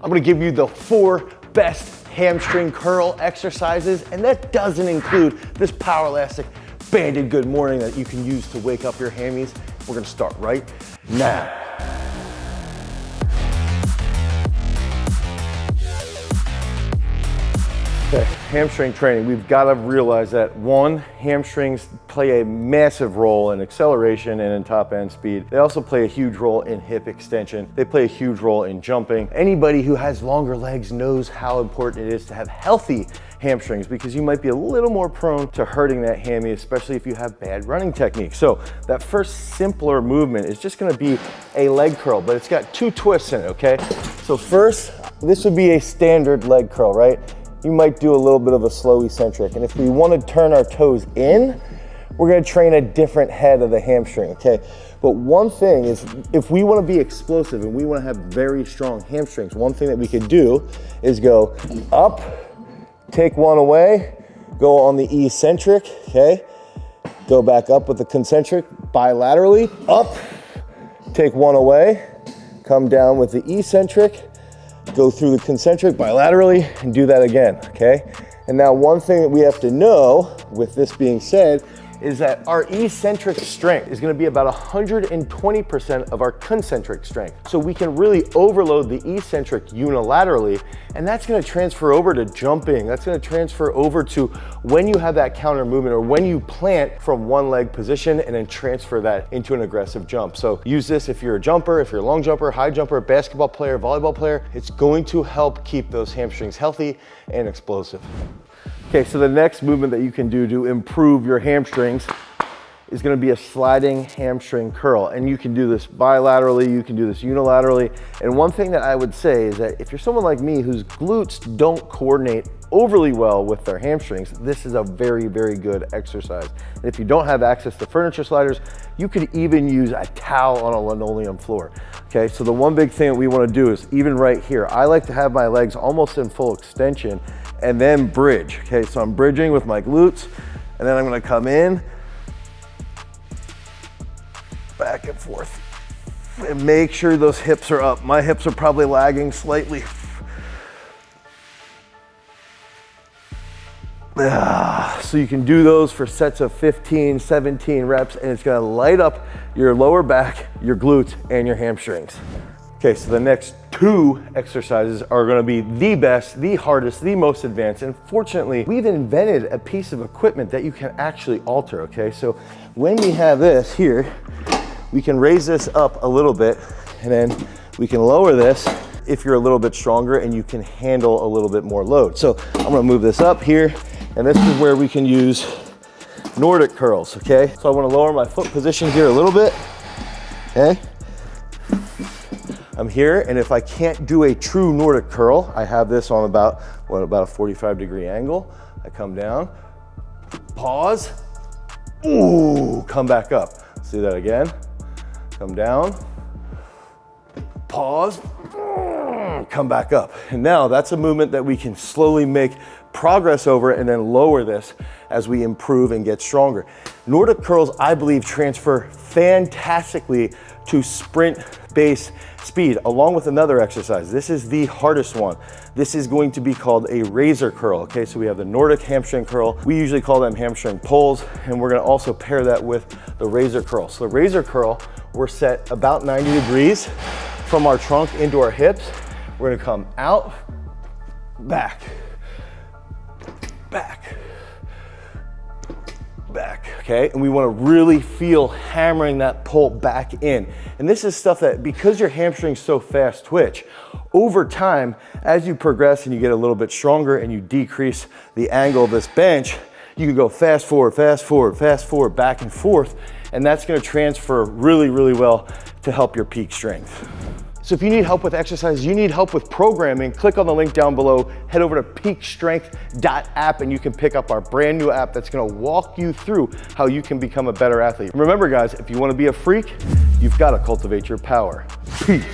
I'm gonna give you the 4 best hamstring curl exercises, and that doesn't include this Power Elastic Banded Good Morning that you can use to wake up your hammies. We're gonna start right now. Okay, hamstring training, we've got to realize that 1, hamstrings play a massive role in acceleration and in top end speed. They also play a huge role in hip extension. They play a huge role in jumping. Anybody who has longer legs knows how important it is to have healthy hamstrings, because you might be a little more prone to hurting that hammy, especially if you have bad running technique. So that first simpler movement is just gonna be a leg curl, but it's got 2 twists in it, okay? So first, this would be a standard leg curl, right? You might do a little bit of a slow eccentric. And if we want to turn our toes in, we're going to train a different head of the hamstring, okay? But one thing is, if we want to be explosive and we want to have very strong hamstrings, one thing that we could do is go up, take one away, go on the eccentric, okay? Go back up with the concentric bilaterally, up, take one away, come down with the eccentric, go through the concentric bilaterally, and do that again, okay? And now one thing that we have to know, with this being said, is that our eccentric strength is gonna be about 120% of our concentric strength. So we can really overload the eccentric unilaterally, and that's gonna transfer over to jumping. That's gonna transfer over to when you have that counter movement, or when you plant from one leg position and then transfer that into an aggressive jump. So use this if you're a jumper, if you're a long jumper, high jumper, basketball player, volleyball player. It's going to help keep those hamstrings healthy and explosive. Okay, so the next movement that you can do to improve your hamstrings is gonna be a sliding hamstring curl. And you can do this bilaterally, you can do this unilaterally. And one thing that I would say is that if you're someone like me whose glutes don't coordinate overly well with their hamstrings, this is a very, very good exercise. And if you don't have access to furniture sliders, you could even use a towel on a linoleum floor. Okay, so the one big thing that we wanna do is, even right here, I like to have my legs almost in full extension and then bridge. Okay, so I'm bridging with my glutes, and then I'm gonna come in, back and forth, and make sure those hips are up. My hips are probably lagging slightly. So you can do those for sets of 15, 17 reps, and it's gonna light up your lower back, your glutes, and your hamstrings. Okay, so the next 2 exercises are gonna be the best, the hardest, the most advanced, and fortunately, we've invented a piece of equipment that you can actually alter, okay? So when we have this here, we can raise this up a little bit, and then we can lower this if you're a little bit stronger and you can handle a little bit more load. So I'm gonna move this up here, and this is where we can use Nordic curls, okay? So I wanna lower my foot position here a little bit, okay? I'm here, and if I can't do a true Nordic curl, I have this on about a 45-degree angle. I come down, pause, ooh, come back up. Let's do that again. Come down, pause, come back up. And now that's a movement that we can slowly make progress over and then lower this as we improve and get stronger. Nordic curls, I believe, transfer fantastically to sprint-based speed, along with another exercise. This is the hardest one. This is going to be called a razor curl, okay? So we have the Nordic hamstring curl. We usually call them hamstring pulls, and we're gonna also pair that with the razor curl. So the razor curl, we're set about 90 degrees from our trunk into our hips. We're gonna come out, back, back, back, okay? And we wanna really feel hammering that pull back in. And this is stuff that, because your hamstring's so fast twitch, over time, as you progress and you get a little bit stronger and you decrease the angle of this bench, you can go fast forward, back and forth, and that's gonna transfer really, really well to help your peak strength. So if you need help with exercise, you need help with programming, click on the link down below, head over to peakstrength.app, and you can pick up our brand new app that's gonna walk you through how you can become a better athlete. Remember guys, if you wanna be a freak, you've gotta cultivate your power. Peace.